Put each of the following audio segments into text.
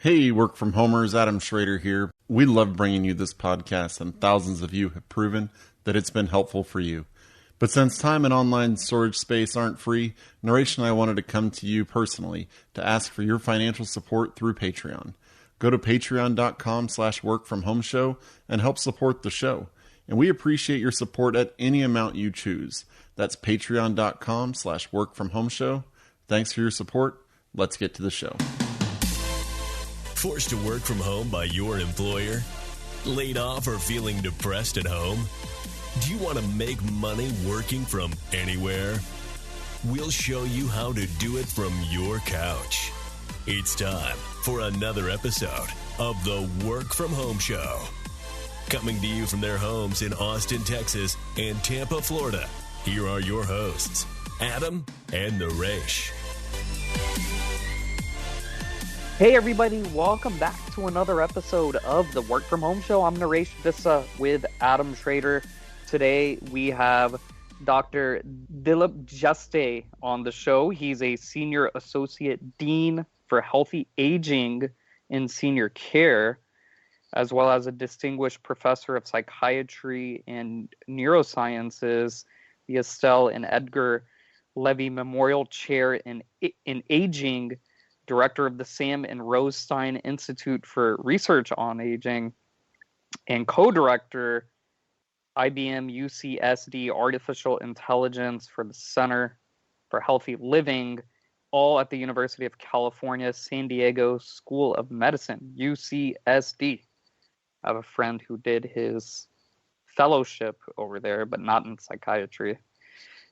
Hey, work from homers, Adam Schroeder here. We love bringing you this podcast, and thousands of you have proven that it's been helpful for you. But since time and online storage space aren't free, Naresh and I wanted to come to you personally to ask for your financial support through Patreon. Go to patreon.com/workfromhomeshow and help support the show. And we appreciate your support at any amount you choose. That's patreon.com/workfromhomeshow. Thanks for your support. Let's get to the show. Forced to work from home by your employer? Laid off or feeling depressed at home? Do you want to make money working from anywhere? We'll show you how to do it from your couch. It's time for another episode of the Work From Home Show. Coming to you from their homes in Austin, Texas and Tampa, Florida, here are your hosts, Adam and Naresh. Hey everybody, welcome back to another episode of the Work From Home Show. I'm Naresh Vissa with Adam Schroeder. Today we have Dr. Dilip Jeste on the show. He's a Senior Associate Dean for Healthy Aging in Senior Care, as well as a Distinguished Professor of Psychiatry and Neurosciences, the Estelle and Edgar Levi Memorial Chair in Aging, Director of the Sam and Rose Stein Institute for Research on Aging, and co-director, IBM-UCSD Artificial Intelligence for the Center for Healthy Living, all at the University of California, San Diego School of Medicine, UCSD. I have a friend who did his fellowship over there, but not in psychiatry.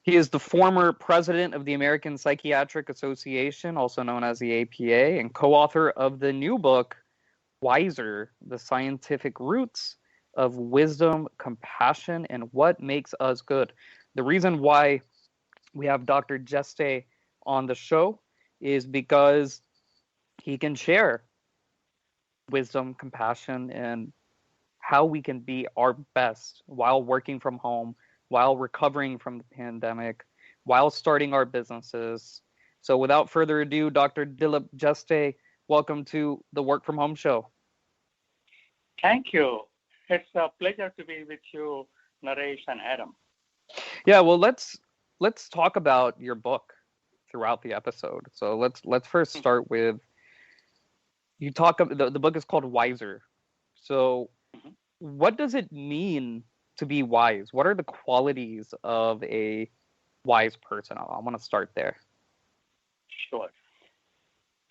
He is the former president of the American Psychiatric Association, also known as the APA, and co-author of the new book, Wiser, The Scientific Roots of Wisdom, Compassion, and What Makes Us Good. The reason why we have Dr. Jeste on the show is because he can share wisdom, compassion, and how we can be our best while working from home, while recovering from the pandemic, while starting our businesses. So without further ado, Dr. Dilip Jeste, welcome to the Work From Home Show. Thank you. It's a pleasure to be with you, Naresh and Adam. Yeah, well, let's talk about your book throughout the episode. So let's first start with, you talk about, the book is called Wiser. So what does it mean to be wise? What are the qualities of a wise person? I want to start there. Sure.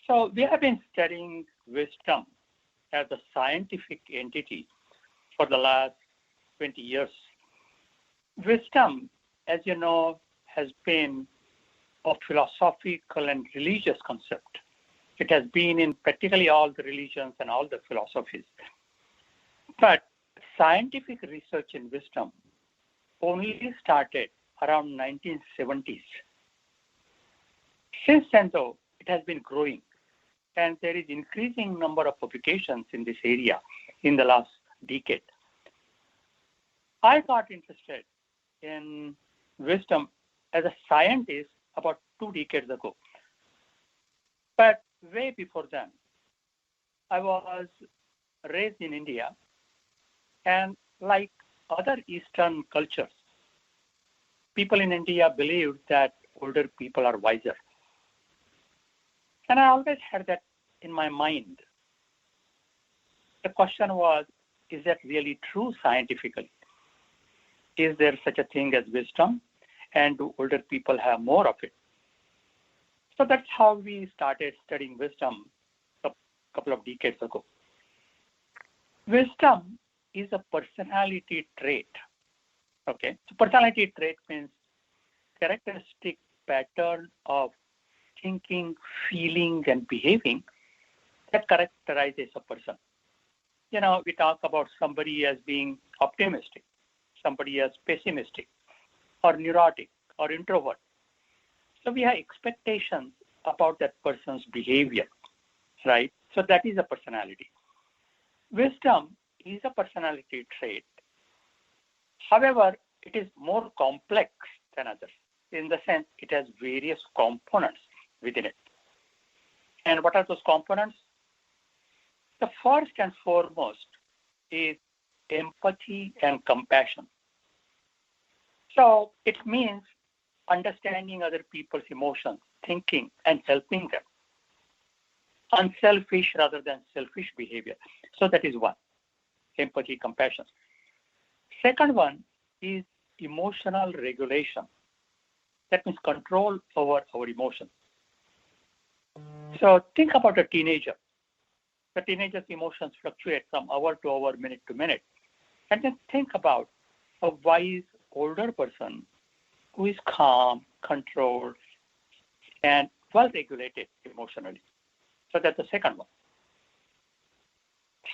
So we have been studying wisdom as a scientific entity for the last 20 years. Wisdom, as you know, has been a philosophical and religious concept. It has been in practically all the religions and all the philosophies. But scientific research in wisdom only started around 1970s. Since then, though, it has been growing, and there is increasing number of publications in this area in the last decade. I got interested in wisdom as a scientist about 2 decades ago. But way before then, I was raised in India, and like other Eastern cultures, people in India believed that older people are wiser. And I always had that in my mind. The question was, is that really true scientifically? Is there such a thing as wisdom? And do older people have more of it? So that's how we started studying wisdom a couple of decades ago. Wisdom is a personality trait. Okay, so personality trait means characteristic pattern of thinking, feeling, and behaving that characterizes a person. You know, we talk about somebody as being optimistic, somebody as pessimistic, or neurotic, or introvert. So we have expectations about that person's behavior, right? So that is a personality. Wisdom is a personality trait. However, it is more complex than others in the sense it has various components within it. And what are those components? The first and foremost is empathy and compassion. So it means understanding other people's emotions, thinking, and helping them. Unselfish rather than selfish behavior. So that is one, empathy, compassion. Second one is emotional regulation. That means control over our emotions. So think about a teenager. The teenager's emotions fluctuate from hour to hour, minute to minute. And then think about a wise older person who is calm, controlled, and well-regulated emotionally. So that's the second one.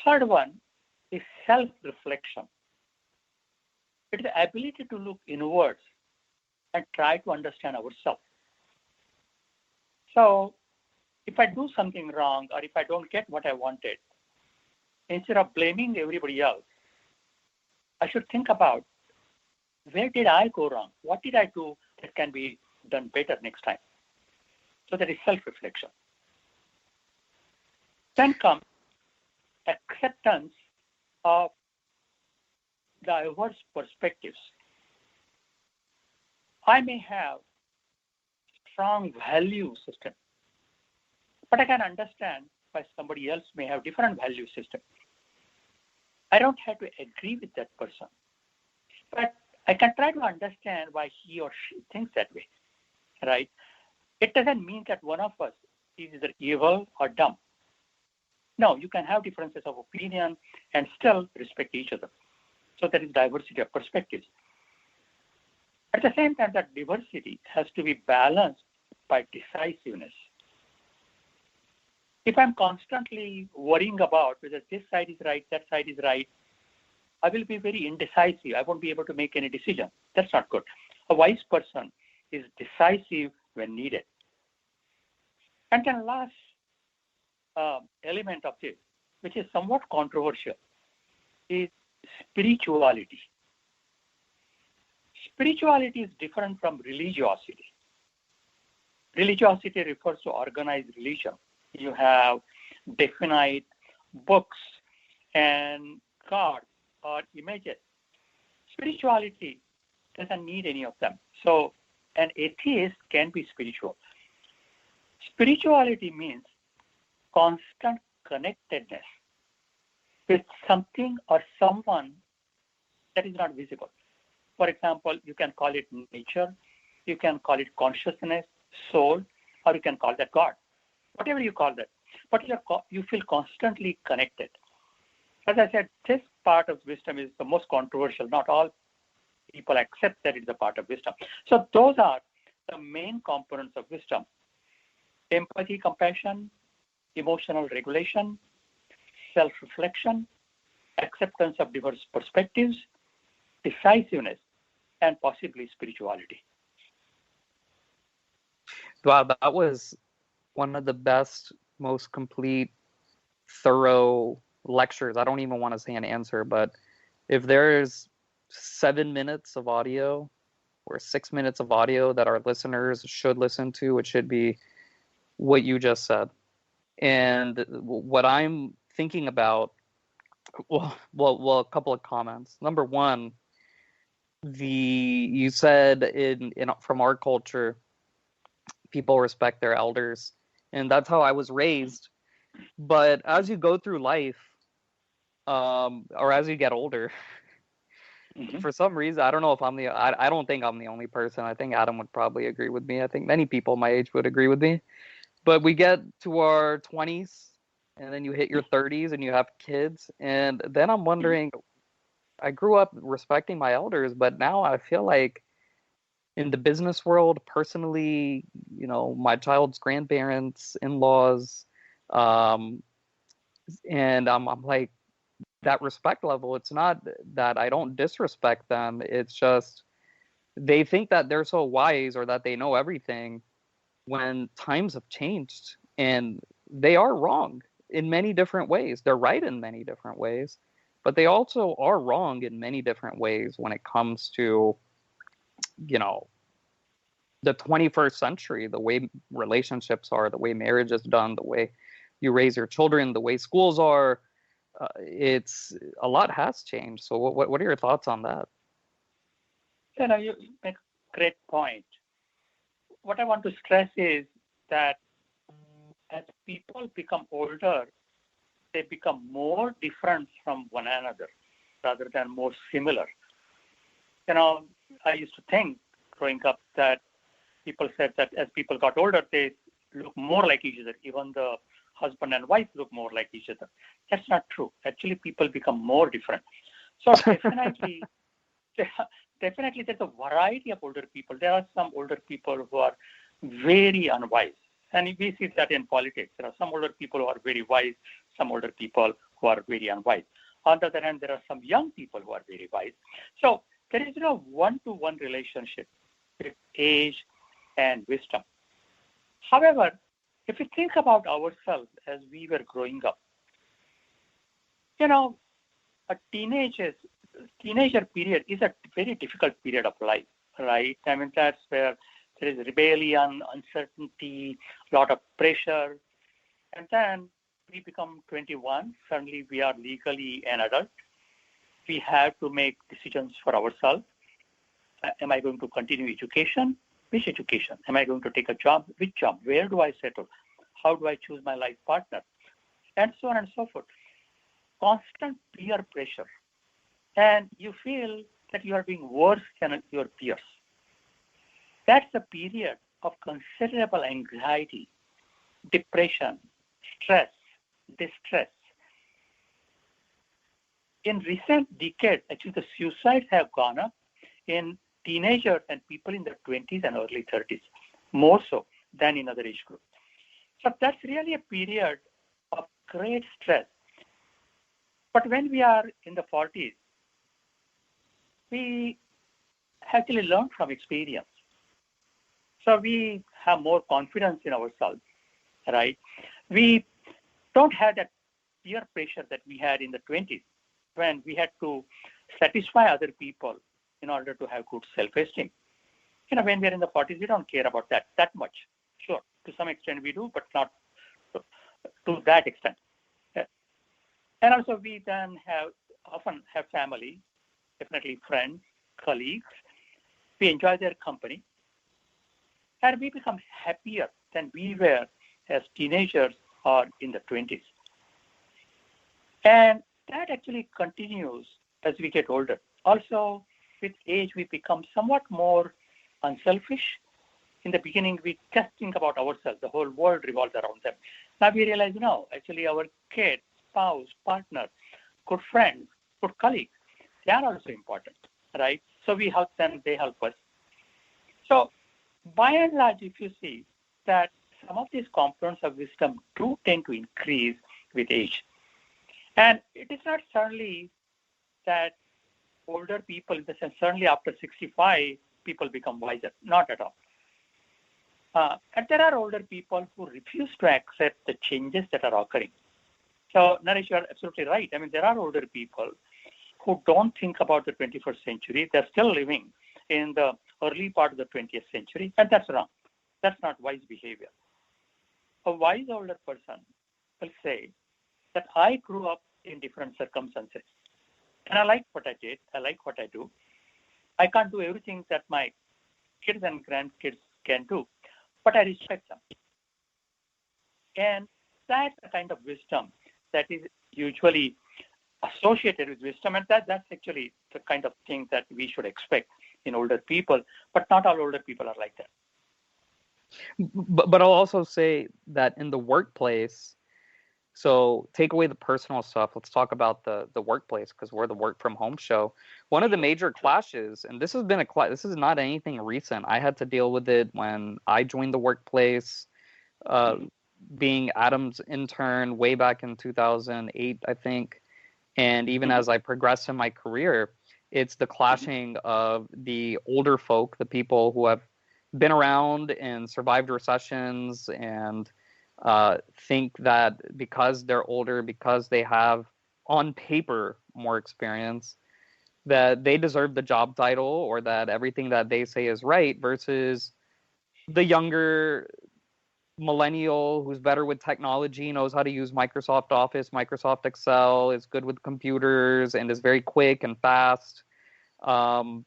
Third one is self-reflection. It is the ability to look inwards and try to understand ourselves. So if I do something wrong or if I don't get what I wanted, instead of blaming everybody else, I should think about where did I go wrong? What did I do that can be done better next time? So that is self-reflection. Then comes acceptance of diverse perspectives. I may have strong value system, but I can understand why somebody else may have different value system. I don't have to agree with that person, but I can try to understand why he or she thinks that way, right? It doesn't mean that one of us is either evil or dumb. No, you can have differences of opinion and still respect each other. So there is diversity of perspectives. At the same time, that diversity has to be balanced by decisiveness. If I'm constantly worrying about whether this side is right, that side is right, I will be very indecisive. I won't be able to make any decision. That's not good. A wise person is decisive when needed. And then last element of this, which is somewhat controversial, is spirituality. Spirituality is different from religiosity. Religiosity refers to organized religion. You have definite books and gods or images. Spirituality doesn't need any of them. So an atheist can be spiritual. Spirituality means constant connectedness with something or someone that is not visible. For example, you can call it nature, you can call it consciousness, soul, or you can call that God. Whatever you call that. But you feel constantly connected. As I said, this part of wisdom is the most controversial. Not all people accept that it's a part of wisdom. So those are the main components of wisdom. Empathy, compassion, emotional regulation, self-reflection, acceptance of diverse perspectives, decisiveness, and possibly spirituality. Wow, that was one of the best, most complete, thorough lectures. I don't even want to say an answer, but if there's 7 minutes of audio or 6 minutes of audio that our listeners should listen to, it should be what you just said. And what I'm thinking about, well, a couple of comments. Number one, you said in from our culture, people respect their elders, and that's how I was raised. But as you go through life, or as you get older, for some reason, I don't know if I don't think I'm the only person. I think Adam would probably agree with me. I think many people my age would agree with me. But we get to our 20s, and then you hit your 30s, and you have kids, and then I'm wondering, I grew up respecting my elders, but now I feel like in the business world, personally, my child's grandparents, in-laws, and I'm like, that respect level, it's not that I don't disrespect them. It's just they think that they're so wise or that they know everything when times have changed, and they are wrong in many different ways. They're right in many different ways, but they also are wrong in many different ways when it comes to, the 21st century, the way relationships are, the way marriage is done, the way you raise your children, the way schools are. It's a lot has changed. So what are your thoughts on that? You make a great point. What I want to stress is that as people become older, they become more different from one another rather than more similar. I used to think growing up that people said that as people got older, they look more like each other. Even the husband and wife look more like each other. That's not true. Actually, people become more different. So definitely, there's a variety of older people. There are some older people who are very unwise. And we see that in politics. There are some older people who are very wise, some older people who are very unwise. On the other hand, there are some young people who are very wise. So there is no one-to-one relationship with age and wisdom. However, if we think about ourselves as we were growing up, a teenager period is a very difficult period of life, right? I mean, that's where there is rebellion, uncertainty, a lot of pressure. And then we become 21. Suddenly we are legally an adult. We have to make decisions for ourselves. Am I going to continue education? Which education? Am I going to take a job? Which job? Where do I settle? How do I choose my life partner? And so on and so forth. Constant peer pressure. And you feel that you are being worse than your peers. That's a period of considerable anxiety, depression, stress, distress. In recent decades, actually, the suicides have gone up in teenagers and people in their 20s and early 30s, more so than in other age groups. So that's really a period of great stress. But when we are in the 40s, we actually learn from experience. So we have more confidence in ourselves, right? We don't have that peer pressure that we had in the 20s when we had to satisfy other people in order to have good self-esteem. When we're in the 40s, we don't care about that much. Sure, to some extent we do, but not to that extent. And also we then often have family, definitely friends, colleagues. We enjoy their company. And we become happier than we were as teenagers or in the 20s. And that actually continues as we get older. Also, with age, we become somewhat more unselfish. In the beginning, we just think about ourselves. The whole world revolves around them. Now we realize, actually our kids, spouse, partner, good friends, good colleagues, they are also important, right? So we help them, they help us. So by and large, if you see that some of these components of wisdom do tend to increase with age. And it is not certainly that older people, in the sense, certainly after 65, people become wiser. Not at all. And there are older people who refuse to accept the changes that are occurring. So, Naresh, you are absolutely right. I mean, there are older people who don't think about the 21st century. They're still living in the early part of the 20th century, and that's wrong. That's not wise behavior. A wise older person will say that I grew up in different circumstances, and I like what I did. I like what I do. I can't do everything that my kids and grandkids can do, but I respect them. And that's the kind of wisdom that is usually associated with wisdom, and that's actually the kind of thing that we should expect in older people, but not all older people are like that. But I'll also say that in the workplace, so take away the personal stuff. Let's talk about the workplace, because we're the work from home show. One of the major clashes, and this is not anything recent. I had to deal with it when I joined the workplace, being Adam's intern way back in 2008, I think. And even as I progress in my career, it's the clashing of the older folk, the people who have been around and survived recessions and think that because they're older, because they have on paper more experience, that they deserve the job title or that everything that they say is right, versus the younger millennial who's better with technology, knows how to use Microsoft Office, Microsoft Excel, is good with computers, and is very quick and fast. And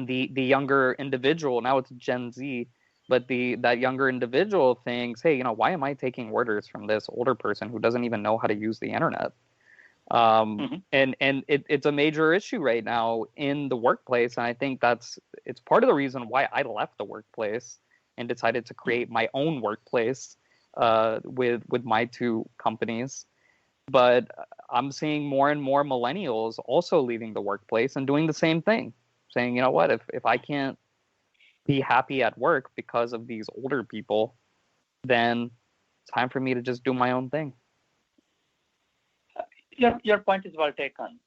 the younger individual, now it's Gen Z, but that younger individual thinks, hey, why am I taking orders from this older person who doesn't even know how to use the internet? And it's a major issue right now in the workplace. And I think it's part of the reason why I left the workplace and decided to create my own workplace with my two companies. But I'm seeing more and more millennials also leaving the workplace and doing the same thing, saying, you know what, if I can't be happy at work because of these older people, then it's time for me to just do my own thing. Your point is well taken.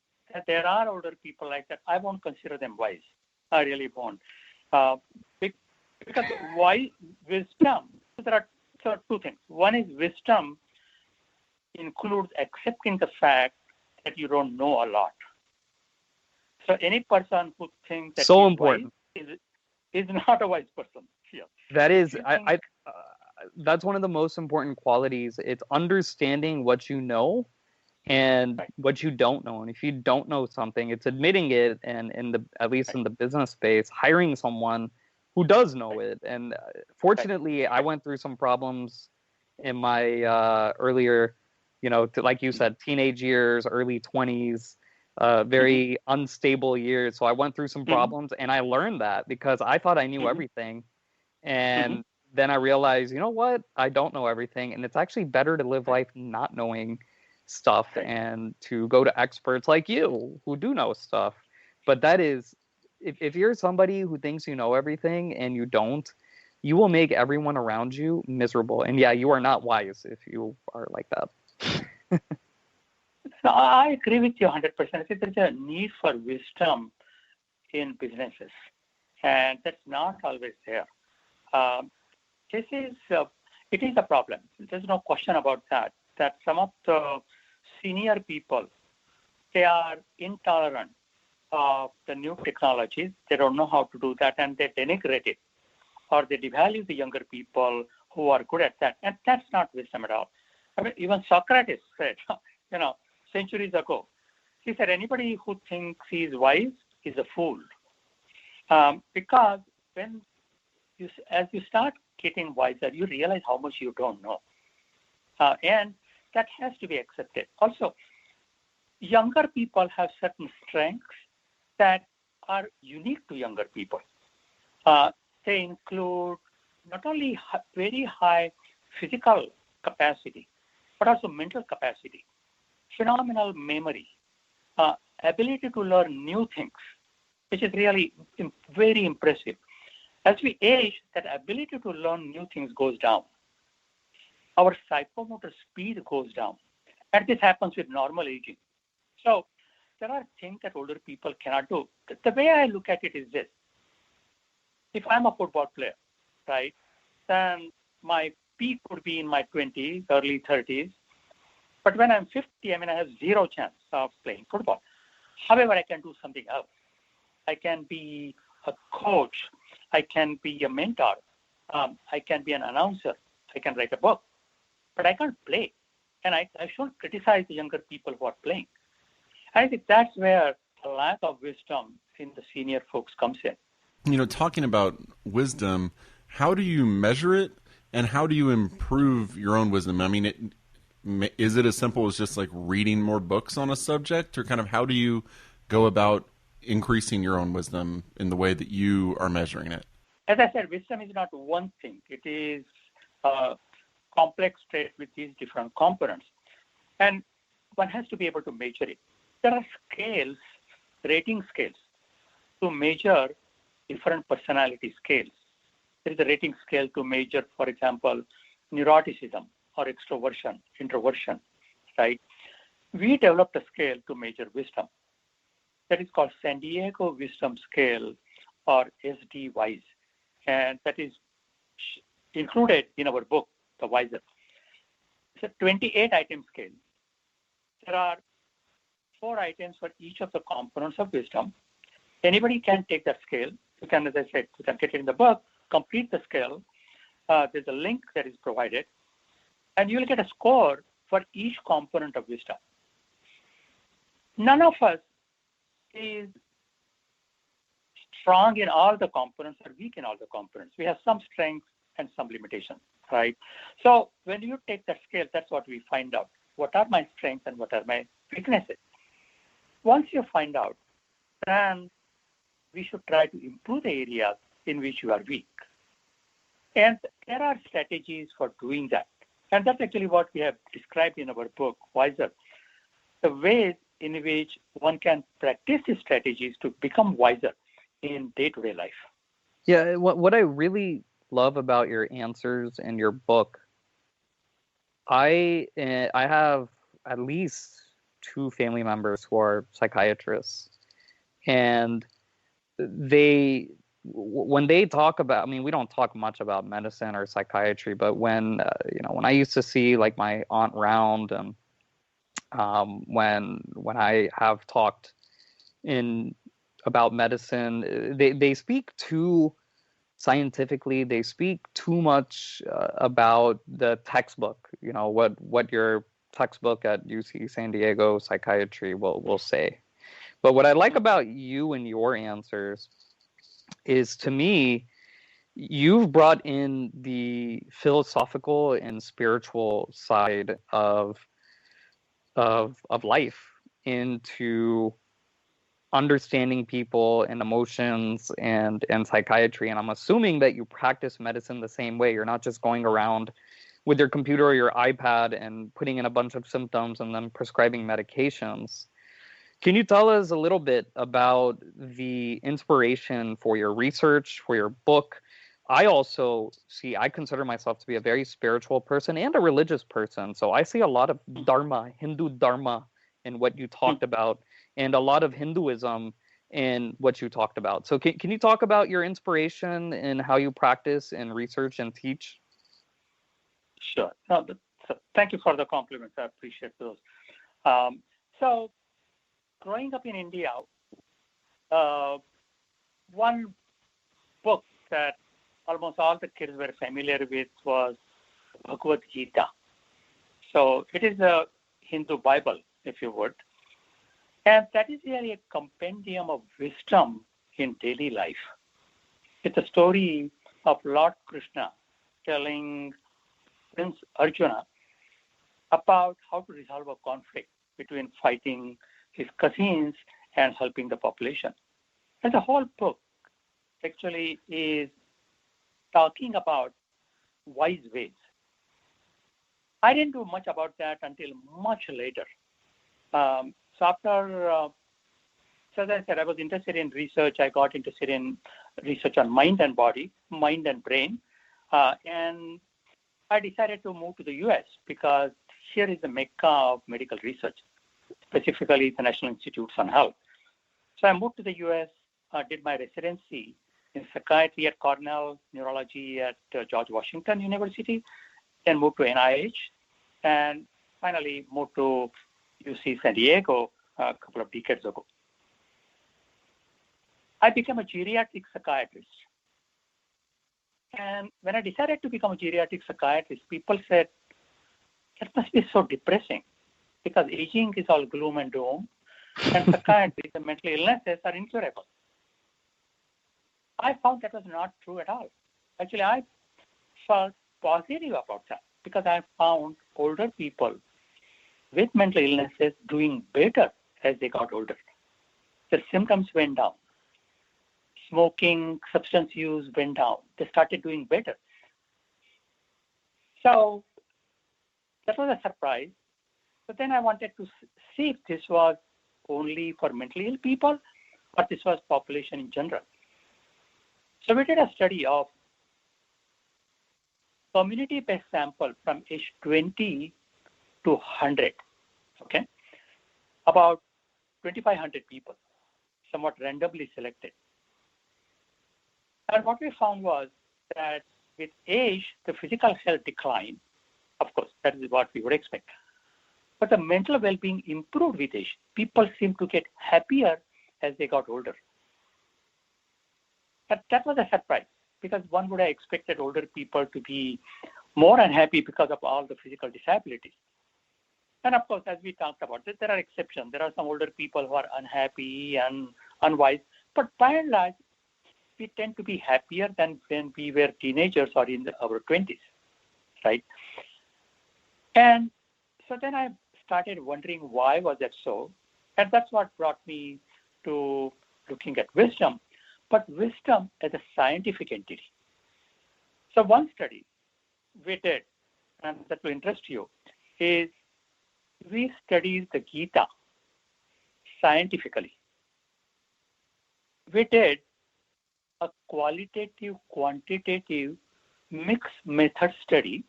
There are older people like that. I won't consider them wise. I really won't. Because why wisdom? There are two things. One is wisdom includes accepting the fact that you don't know a lot. So any person who thinks that so he's important wise is not a wise person. Yeah. That is, that's one of the most important qualities. It's understanding what you know and what you don't know. And if you don't know something, it's admitting it, and at least in the business space, hiring someone who does know it. And fortunately, I went through some problems in my earlier, like you said, teenage years, early 20s, very unstable years. So I went through some problems, and I learned that because I thought I knew everything. And then I realized, you know what? I don't know everything. And it's actually better to live life not knowing stuff and to go to experts like you who do know stuff. But that is, if you're somebody who thinks you know everything and you don't, you will make everyone around you miserable. And yeah, you are not wise if you are like that. So I agree with you 100%. I think there's a need for wisdom in businesses, and that's not always there. It is a problem. There's no question about that. That some of the senior people, they are intolerant of the new technologies. They don't know how to do that, and they denigrate it, or they devalue the younger people who are good at that. And that's not wisdom at all. I mean, even Socrates said, centuries ago, he said, anybody who thinks he is wise is a fool. Because as you start getting wiser, you realize how much you don't know. And that has to be accepted. Also, younger people have certain strengths that are unique to younger people. They include not only very high physical capacity, but also mental capacity, phenomenal memory, ability to learn new things, which is really very impressive. As we age, that ability to learn new things goes down. Our psychomotor speed goes down. And this happens with normal aging. So there are things that older people cannot do. The way I look at it is this. If I'm a football player, right, then my peak would be in my 20s, early 30s. But when I'm 50, I have zero chance of playing football. However, I can do something else. I can be a coach. I can be a mentor. I can be an announcer. I can write a book. But I can't play. And I shouldn't criticize the younger people who are playing. I think that's where the lack of wisdom in the senior folks comes in. Talking about wisdom, how do you measure it, and how do you improve your own wisdom? I mean, is it as simple as just like reading more books on a subject, or kind of how do you go about increasing your own wisdom in the way that you are measuring it? As I said, wisdom is not one thing. It is a complex trait with these different components. And one has to be able to measure it. There are scales, rating scales, to measure different personality scales. There is a rating scale to measure, for example, neuroticism or extroversion, introversion, right? We developed a scale to measure wisdom. That is called San Diego Wisdom Scale, or SD-WISE. And that is included in our book, The Wiser. It's a 28-item scale. There are 4 items for each of the components of wisdom. Anybody can take that scale. You can, as I said, you can get it in the book, complete the scale, there's a link that is provided, and you'll get a score for each component of wisdom. None of us is strong in all the components or weak in all the components. We have some strengths and some limitations, right? So when you take that scale, that's what we find out. What are my strengths and what are my weaknesses? Once you find out, then we should try to improve the areas in which you are weak. And there are strategies for doing that. And that's actually what we have described in our book, Wiser. The ways in which one can practice these strategies to become wiser in day-to-day life. Yeah, what I really love about your answers in your book, I have at least 2 family members who are psychiatrists, and when they talk about, I mean, we don't talk much about medicine or psychiatry, but when when I used to see like my aunt round, and when I have talked about medicine, they speak too scientifically. They speak too much about the textbook. What your textbook at UC San Diego Psychiatry will say. But what I like about you and your answers is, to me, you've brought in the philosophical and spiritual side of life into understanding people and emotions and psychiatry. And I'm assuming that you practice medicine the same way. You're not just going around with your computer or your iPad and putting in a bunch of symptoms and then prescribing medications. Can you tell us a little bit about the inspiration for your research, for your book? I consider myself to be a very spiritual person and a religious person. So I see a lot of Dharma, Hindu Dharma, in what you talked about, and a lot of Hinduism in what you talked about. So can you talk about your inspiration and how you practice and research and teach? Sure. No, thank you for the compliments. I appreciate those. So growing up in India, one book that almost all the kids were familiar with was Bhagavad Gita. So it is a Hindu Bible, if you would. And that is really a compendium of wisdom in daily life. It's a story of Lord Krishna telling Prince Arjuna about how to resolve a conflict between fighting his cousins and helping the population. And the whole book actually is talking about wise ways. I didn't do much about that until much later. So as I said, I was interested in research. I got interested in research on mind and body, mind and brain. And I decided to move to the US because here is the mecca of medical research, specifically the National Institutes on Health. So I moved to the US, did my residency in psychiatry at Cornell, neurology at George Washington University, then moved to NIH, and finally moved to UC San Diego a couple of decades ago. I became a geriatric psychiatrist. And when I decided to become a geriatric psychiatrist, people said, that must be so depressing because aging is all gloom and doom, and psychiatry, the mental illnesses are incurable. I found that was not true at all. Actually, I felt positive about that because I found older people with mental illnesses doing better as they got older. The symptoms went down. Smoking, substance use went down. They started doing better. So that was a surprise. But then I wanted to see if this was only for mentally ill people or this was population in general. So we did a study of community-based sample from age 20 to 100, okay? About 2,500 people, somewhat randomly selected. And what we found was that with age, the physical health declined. Of course, that is what we would expect. But the mental well-being improved with age. People seemed to get happier as they got older. But that was a surprise. because one would have expected older people to be more unhappy because of all the physical disabilities. And of course, as we talked about, there are exceptions. There are some older people who are unhappy and unwise. But by and large, we tend to be happier than when we were teenagers or in our 20s, right? And so then I started wondering why was that so? And that's what brought me to looking at wisdom, but wisdom as a scientific entity. So one study we did, and that will interest you, is we studied the Gita scientifically. We did a qualitative, quantitative mixed method study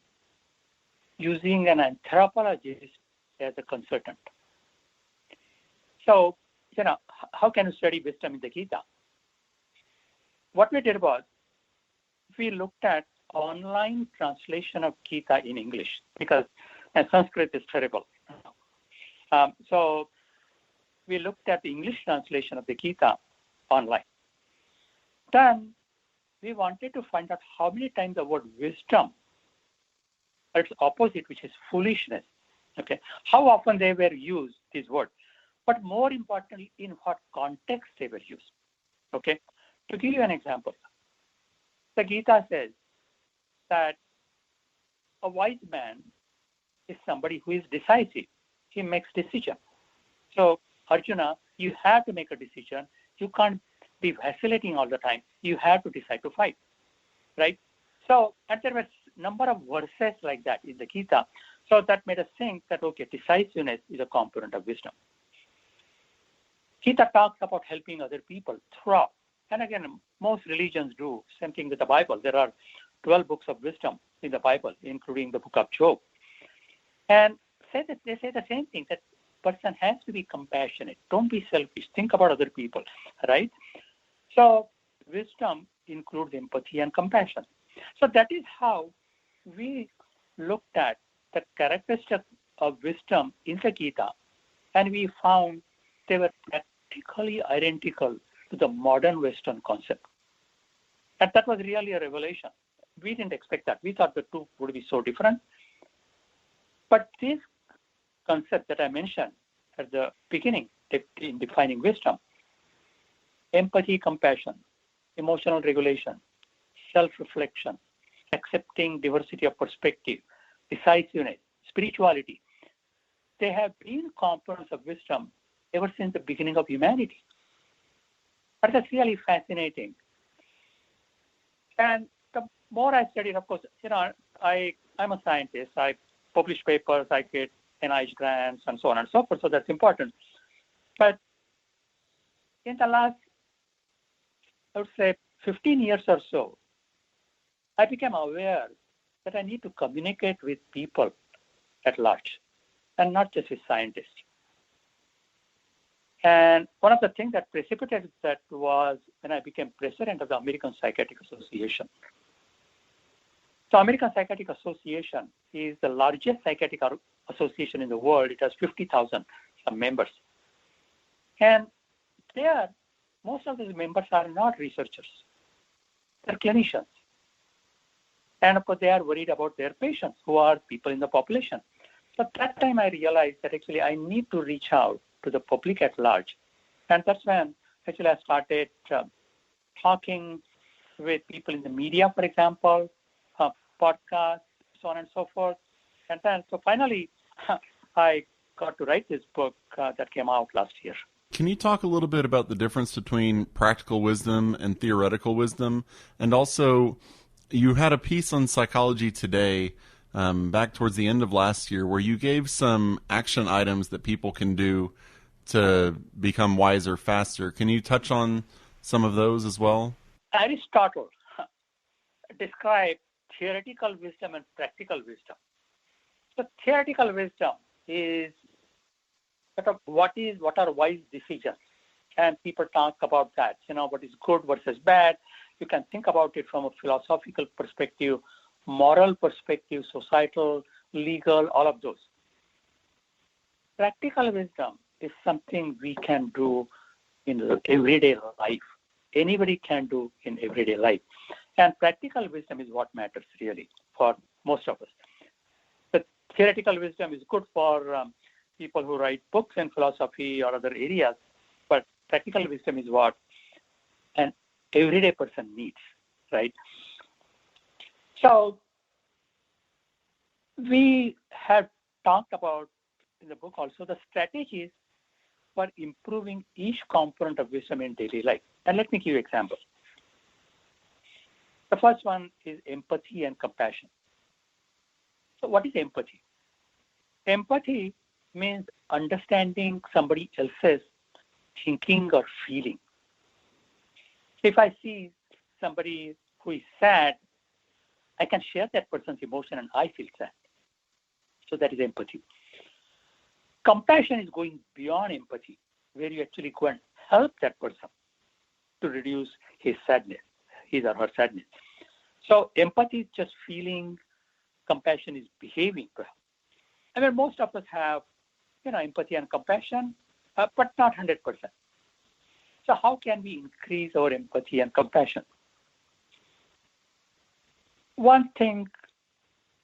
using an anthropologist as a consultant. So, how can you study wisdom in the Gita? What we did was, we looked at online translation of Gita in English, because Sanskrit is terrible. So we looked at the English translation of the Gita online. Then we wanted to find out how many times the word wisdom, or its opposite, which is foolishness, okay, how often they were used, these words, but more importantly, in what context they were used. Okay, to give you an example, the Gita says that a wise man is somebody who is decisive. He makes decision. So Arjuna, you have to make a decision. You can't be vacillating all the time. You have to decide to fight, right? So, and there were a number of verses like that in the Gita. So that made us think that, okay, decisiveness is a component of wisdom. Gita talks about helping other people throughout. And again, most religions do. Same thing with the Bible. There are 12 books of wisdom in the Bible, including the book of Job. And they say the same thing, that person has to be compassionate. Don't be selfish. Think about other people, right? So wisdom includes empathy and compassion. So that is how we looked at the characteristics of wisdom in the Gita, and we found they were practically identical to the modern Western concept. And that was really a revelation. We didn't expect that. We thought the two would be so different. But this concept that I mentioned at the beginning in defining wisdom, empathy, compassion, emotional regulation, self-reflection, accepting diversity of perspective, decisiveness, spirituality, they have been components of wisdom ever since the beginning of humanity. But that's really fascinating. And the more I studied, of course, I'm a scientist. I publish papers, I get NIH grants, and so on and so forth, so that's important. But in the last, I would say, 15 years or so, I became aware that I need to communicate with people at large, and not just with scientists. And one of the things that precipitated that was when I became president of the American Psychiatric Association. So American Psychiatric Association is the largest psychiatric association in the world. It has 50,000 members. And there, most of these members are not researchers. They're clinicians. And of course, they are worried about their patients, who are people in the population. So at that time, I realized that actually I need to reach out to the public at large. And that's when actually I started talking with people in the media, for example, podcasts, so on and so forth. And then, so finally, I got to write this book that came out last year. Can you talk a little bit about the difference between practical wisdom and theoretical wisdom? And also, you had a piece on Psychology Today back towards the end of last year where you gave some action items that people can do to become wiser faster. Can you touch on some of those as well? Aristotle described theoretical wisdom and practical wisdom. So theoretical wisdom is what are wise decisions, and people talk about that. What is good versus bad. You can think about it from a philosophical perspective, moral perspective, societal, legal, all of those. Practical wisdom is something we can do in everyday life. Anybody can do in everyday life. And practical wisdom is what matters really for most of us. The theoretical wisdom is good for people who write books in philosophy or other areas, but practical wisdom is what an everyday person needs, right? So we have talked about in the book also the strategies for improving each component of wisdom in daily life. And let me give you examples. The first one is empathy and compassion. So what is empathy? Empathy means understanding somebody else's thinking or feeling. If I see somebody who is sad, I can share that person's emotion and I feel sad. So that is empathy. Compassion is going beyond empathy, where you actually go and help that person to reduce his sadness, his or her sadness. So empathy is just feeling, compassion is behaving. I mean, most of us have, empathy and compassion, but not 100%. So how can we increase our empathy and compassion? One thing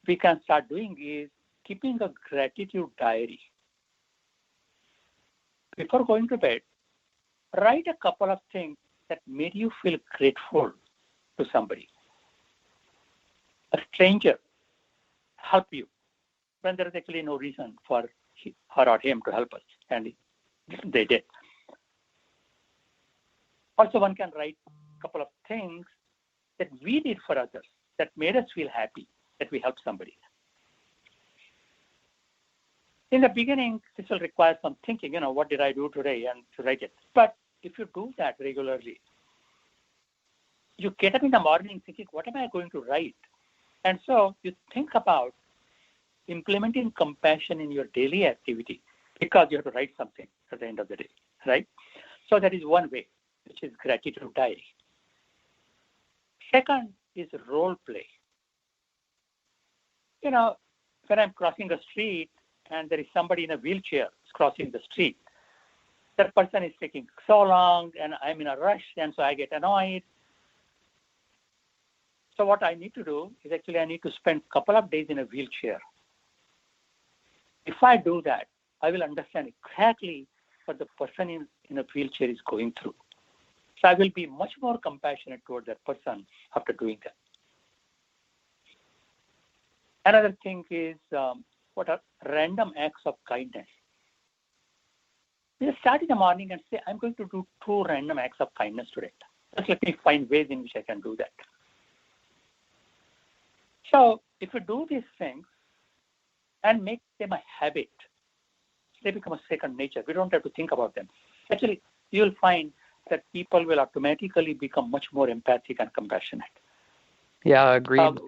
we can start doing is keeping a gratitude diary. Before going to bed, write a couple of things that made you feel grateful to somebody. A stranger help you when there is actually no reason for her or him to help us, and they did. Also, one can write a couple of things that we did for others that made us feel happy that we helped somebody. In the beginning, this will require some thinking, what did I do today, and to write it. But if you do that regularly, you get up in the morning thinking, what am I going to write? And so you think about implementing compassion in your daily activity because you have to write something at the end of the day, right? So that is one way, which is gratitude diary. Second is role play. When I'm crossing a street and there is somebody in a wheelchair crossing the street, that person is taking so long and I'm in a rush, and so I get annoyed. So what I need to do is actually I need to spend a couple of days in a wheelchair. If I do that, I will understand exactly what the person in a wheelchair is going through. So I will be much more compassionate toward that person after doing that. Another thing is what are random acts of kindness. You start in the morning and say, I'm going to do 2 random acts of kindness today. Just let me find ways in which I can do that. So if you do these things and make them a habit, they become a second nature. We don't have to think about them. Actually, you'll find that people will automatically become much more empathic and compassionate. Yeah, agreed.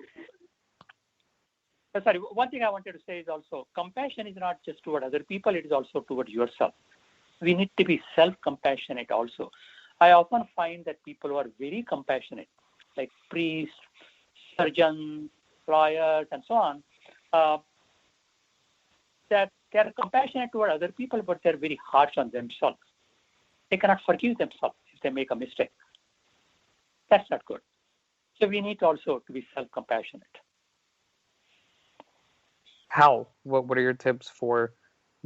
One thing I wanted to say is also, compassion is not just toward other people, it is also toward yourself. We need to be self-compassionate also. I often find that people who are very compassionate, like priests, surgeons, lawyers, and so on, that they're compassionate toward other people, but they're very harsh on themselves. They cannot forgive themselves if they make a mistake. That's not good. So we need also to be self-compassionate. How? What are your tips for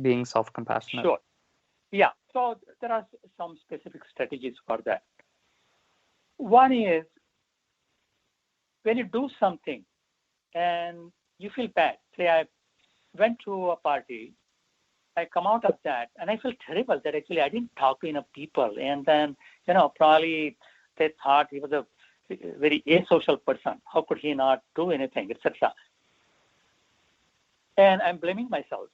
being self-compassionate? Sure. Yeah. So there are some specific strategies for that. One is when you do something and you feel bad. Say I went to a party, I come out of that and I feel terrible that actually I didn't talk to enough people, and then probably they thought he was a very asocial person. How could he not do anything, etc. And I'm blaming myself.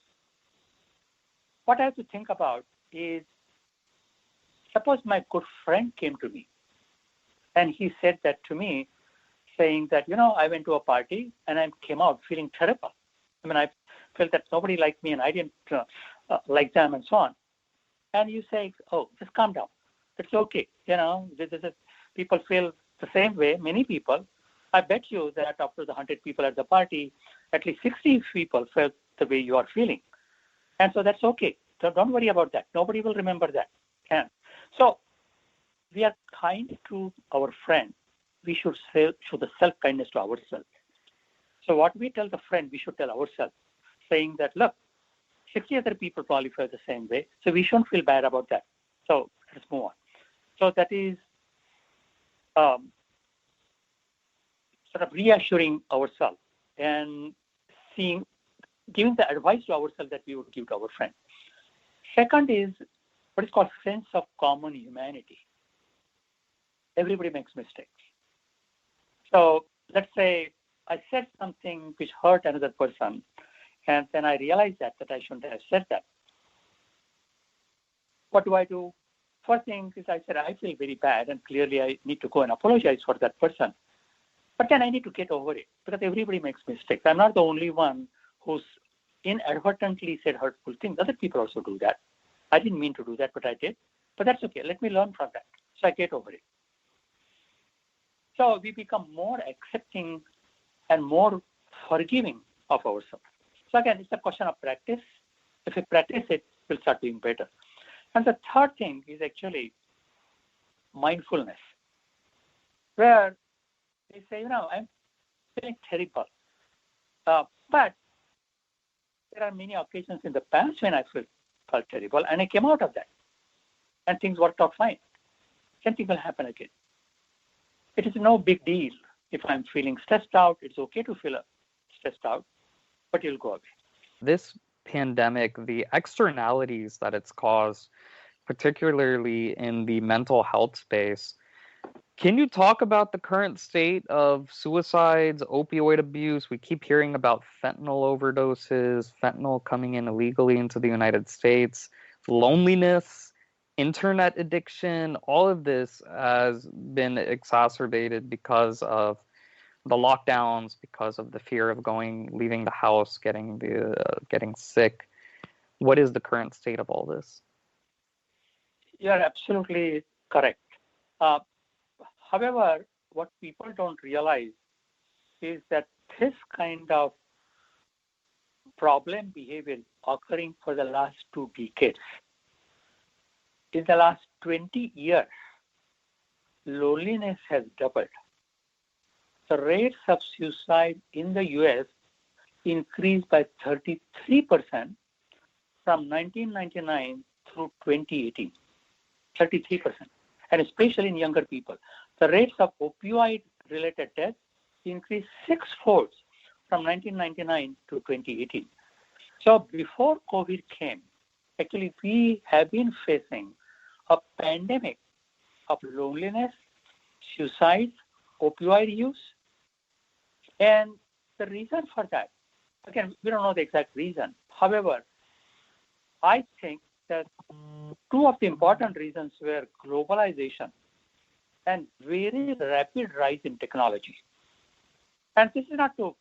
What I have to think about is, suppose my good friend came to me and he said that to me, saying that, I went to a party and I came out feeling terrible. I mean, I felt that nobody liked me and I didn't like them and so on. And you say, oh, just calm down. It's okay. People feel the same way, many people. I bet you that after the 100 people at the party, at least 60 people felt the way you are feeling. And so that's okay. So don't worry about that. Nobody will remember that. And so we are kind to our friend we should show the self-kindness to ourselves. So what we tell the friend, we should tell ourselves, saying that, look, 60 other people probably feel the same way, so we shouldn't feel bad about that. So let's move on. So that is sort of reassuring ourselves and giving the advice to ourselves that we would give to our friend. Second is what is called sense of common humanity. Everybody makes mistakes. So let's say I said something which hurt another person, and then I realized that I shouldn't have said that. What do? First thing is I said, I feel very bad, and clearly I need to go and apologize for that person. But then I need to get over it, because everybody makes mistakes. I'm not the only one who's inadvertently said hurtful things. Other people also do that. I didn't mean to do that, but I did. But that's okay. Let me learn from that. So I get over it. So we become more accepting and more forgiving of ourselves. So again, it's a question of practice. If we practice it, we'll start doing better. And the third thing is actually mindfulness, where they say, I'm feeling terrible. But there are many occasions in the past when I felt terrible, and I came out of that, and things worked out fine. Same thing will happen again. It is no big deal. If I'm feeling stressed out, it's okay to feel stressed out, but it'll go away. This pandemic, the externalities that it's caused, particularly in the mental health space, can you talk about the current state of suicides, opioid abuse? We keep hearing about fentanyl overdoses, fentanyl coming in illegally into the United States, loneliness, internet addiction. All of this has been exacerbated because of the lockdowns, because of the fear of leaving the house, getting sick. What is the current state of all this? You're absolutely correct. However, what people don't realize is that this kind of problem behavior occurring for the last 2 decades. In the last 20 years, loneliness has doubled. The rates of suicide in the US increased by 33% from 1999 through 2018. 33%. And especially in younger people. The rates of opioid-related deaths increased 6-fold from 1999 to 2018. So before COVID came, actually we have been facing a pandemic of loneliness, suicide, opioid use. And the reason for that, again, we don't know the exact reason. However, I think that 2 of the important reasons were globalization and very rapid rise in technology. And this is not to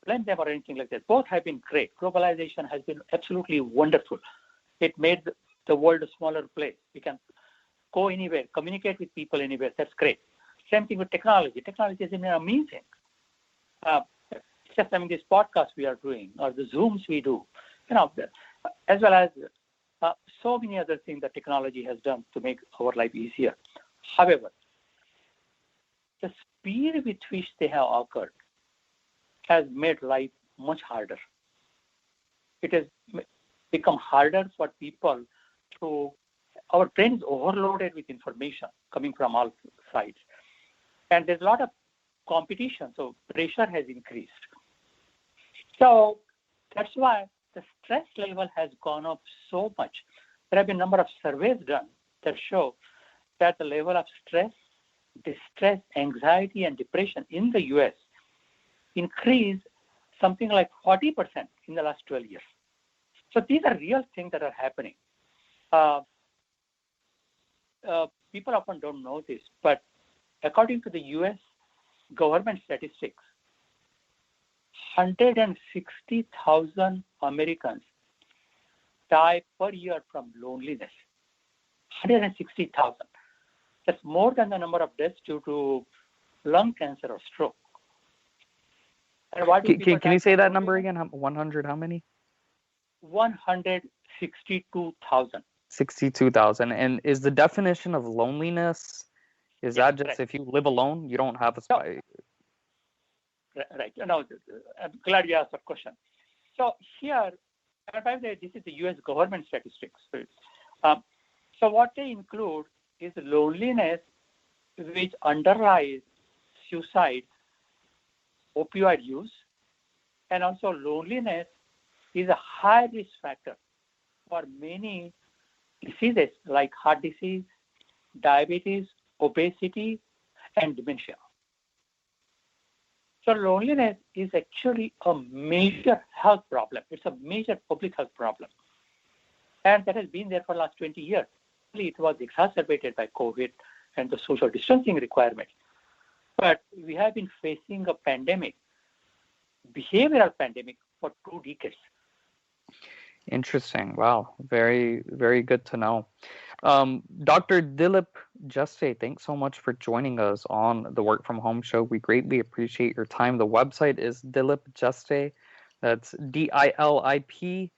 blame them or anything like that. Both have been great. Globalization has been absolutely wonderful. It made the world a smaller place. We can go anywhere, communicate with people anywhere. That's great. Same thing with technology. Technology has been amazing. Just this podcast we are doing, or the Zooms we do, as well as so many other things that technology has done to make our life easier. However, the speed with which they have occurred has made life much harder. It has become harder for people our brain is overloaded with information coming from all sides. And there's a lot of competition, so pressure has increased. So that's why the stress level has gone up so much. There have been a number of surveys done that show that the level of stress, distress, anxiety, and depression in the US increased something like 40% in the last 12 years. So these are real things that are happening. People often don't know this, but according to the US government statistics, 160,000 Americans die per year from loneliness. 160,000. That's more than the number of deaths due to lung cancer or stroke. And can you say that number again? 100, how many? 162,000. 62,000. And is the definition of loneliness Is Yeah, that just right. if you live alone, you don't have a spy? Right. No, I'm glad you asked that question. So here, and by the way, this is the U.S. government statistics. So what they include is loneliness, which underlies suicide, opioid use, and also loneliness is a high risk factor for many diseases like heart disease, diabetes, obesity, and dementia. So loneliness is actually a major health problem. It's a major public health problem. And that has been there for the last 20 years. It was exacerbated by COVID and the social distancing requirements. But we have been facing a pandemic, behavioral pandemic, for 2 decades. Interesting. Wow. Very, very good to know. Dr. Dilip Jeste, thanks so much for joining us on the Work From Home show. We greatly appreciate your time. The website is Dilip Jeste. That's DilipJeste.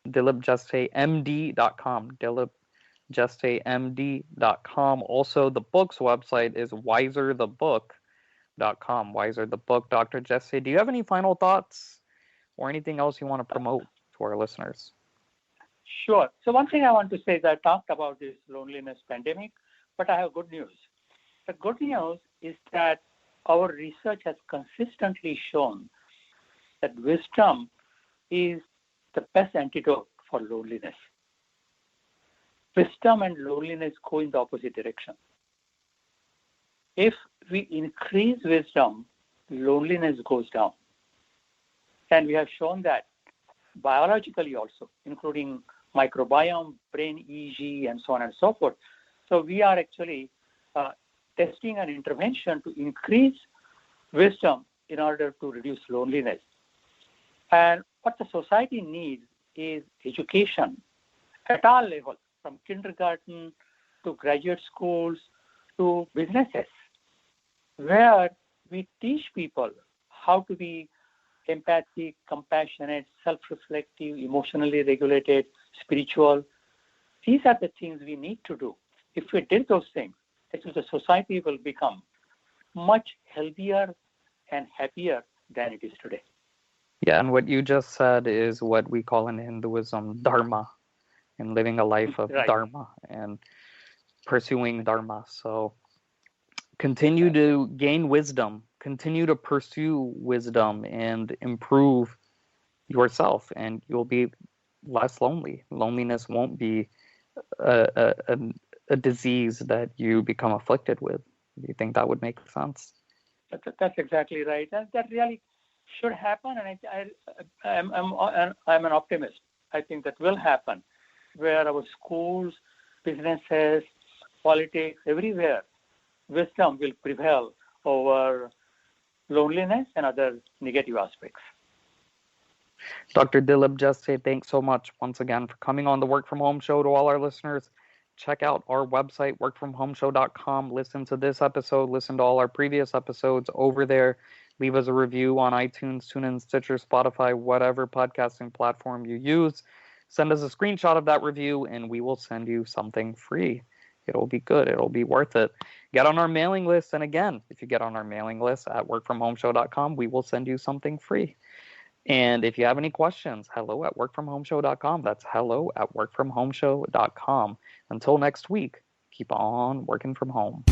DilipJesteMD.com. DilipJesteMD.com. Also, the book's website is wiserthebook.com. Wiserthebook. Dr. Jeste, do you have any final thoughts or anything else you want to promote to our listeners? Sure. So one thing I want to say is I talked about this loneliness pandemic, but I have good news. The good news is that our research has consistently shown that wisdom is the best antidote for loneliness. Wisdom and loneliness go in the opposite direction. If we increase wisdom, loneliness goes down. And we have shown that biologically also, including microbiome, brain EEG, and so on and so forth. So we are actually testing an intervention to increase wisdom in order to reduce loneliness. And what the society needs is education at all levels, from kindergarten to graduate schools to businesses, where we teach people how to be empathic, compassionate, self-reflective, emotionally regulated, spiritual. These are the things we need to do. If we did those things, actually the society will become much healthier and happier than it is today. Yeah, and what you just said is what we call in Hinduism dharma, and living a life of dharma and pursuing dharma. So continue to gain wisdom, continue to pursue wisdom and improve yourself, and you'll be less lonely. Loneliness won't be a disease that you become afflicted with. Do you think that would make sense? That's exactly right. That really should happen, and I'm an optimist. I think that will happen, where our schools, businesses, politics, everywhere, wisdom will prevail over loneliness and other negative aspects. Dr. Dilip Jeste, thanks so much once again for coming on the Work From Home show. To all our listeners, check out our website, workfromhomeshow.com. Listen to this episode. Listen to all our previous episodes over there. Leave us a review on iTunes, TuneIn, Stitcher, Spotify, whatever podcasting platform you use. Send us a screenshot of that review, and we will send you something free. It'll be good. It'll be worth it. Get on our mailing list. And again, if you get on our mailing list at workfromhomeshow.com, we will send you something free. And if you have any questions, hello@workfromhomeshow.com. That's hello@workfromhomeshow.com. Until next week, keep on working from home.